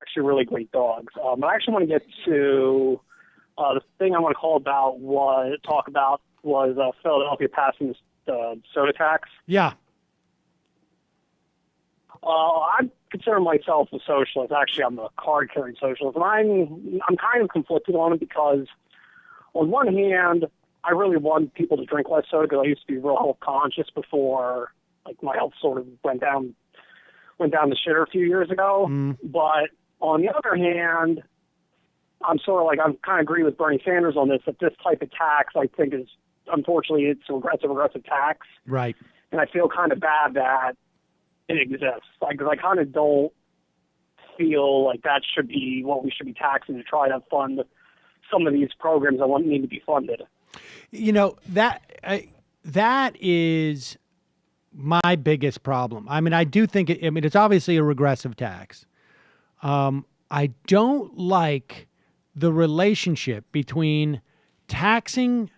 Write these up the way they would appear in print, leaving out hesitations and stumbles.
Actually, really great dogs. I actually want to get to the thing I want to talk about was Philadelphia passing this soda tax. Yeah. I consider myself a socialist. Actually, I'm a card-carrying socialist, and I'm kind of conflicted on it because, on one hand, I really want people to drink less soda because I used to be real health conscious before, like, my health sort of went down the shitter a few years ago. But on the other hand, I'm sort of like, I kind of agree with Bernie Sanders on this, that this type of tax, I think, is, unfortunately, it's a regressive tax. Right. And I feel kind of bad that it exists. Because I kind of don't feel like that should be what we should be taxing to try to fund some of these programs that need to be funded. You know, that is my biggest problem. I mean, I do think it's obviously a regressive tax. I don't like the relationship between taxing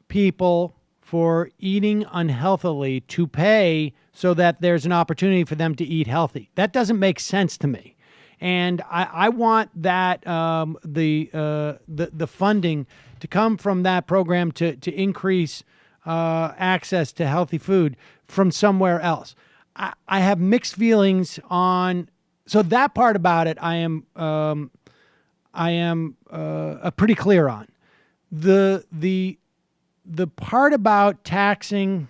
people for eating unhealthily to pay so that there's an opportunity for them to eat healthy. That doesn't make sense to me. And I want that the funding to come from that program to increase access to healthy food from somewhere else. I have mixed feelings on, so that part about it I am pretty clear on. The part about taxing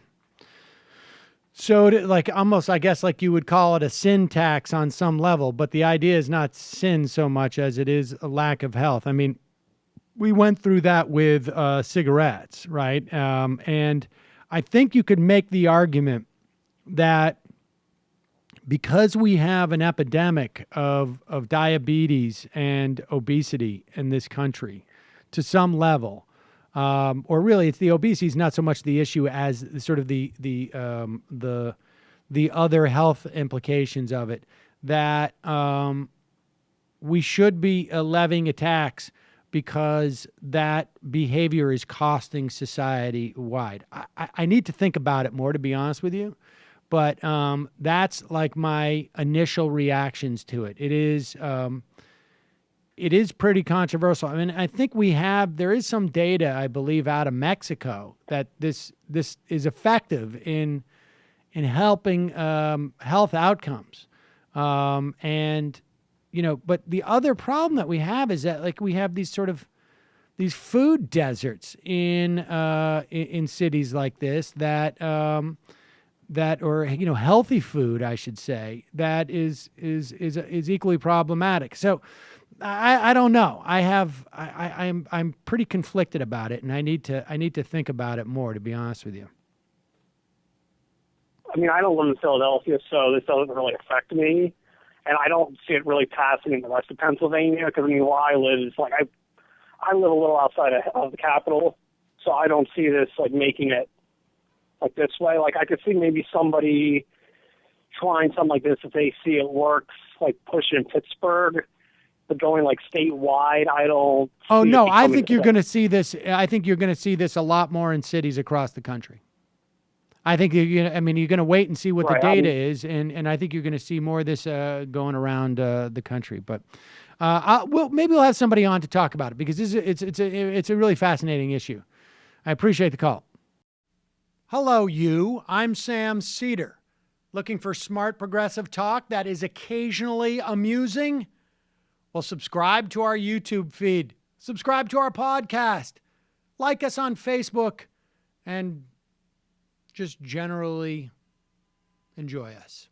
soda, like almost, I guess, like you would call it a sin tax on some level, but the idea is not sin so much as it is a lack of health. I mean, we went through that with cigarettes, right? And I think you could make the argument that because we have an epidemic of diabetes and obesity in this country to some level, or really it's the obesity is not so much the issue as sort of the other health implications of it, that we should be levying a tax because that behavior is costing society wide. I need to think about it more, to be honest with you. But that's like my initial reactions to it. It is pretty controversial. I mean, I think there is some data, I believe, out of Mexico that this is effective in helping health outcomes. And, you know, but the other problem that we have is that, like, we have these food deserts in cities like this that or, you know, healthy food, I should say, that is equally problematic. So I don't know. I'm pretty conflicted about it, and I need to think about it more, to be honest with you. I mean, I don't live in Philadelphia, so this doesn't really affect me, and I don't see it really passing in the rest of Pennsylvania, because I mean, where I live is like I live a little outside of the capital, so I don't see this like making it like this way. Like, I could see maybe somebody trying something like this if they see it works, like pushing in Pittsburgh, but going like statewide, I don't. Oh no, I think you're going to see this. I think you're going to see this a lot more in cities across the country. I think you're going to wait and see what the data is, and I think you're going to see more of this going around the country. But maybe we'll have somebody on to talk about it, because it's a really fascinating issue. I appreciate the call. Hello, you. I'm Sam Seder. Looking for smart progressive talk that is occasionally amusing? Well, subscribe to our YouTube feed. Subscribe to our podcast. Like us on Facebook. And just generally enjoy us.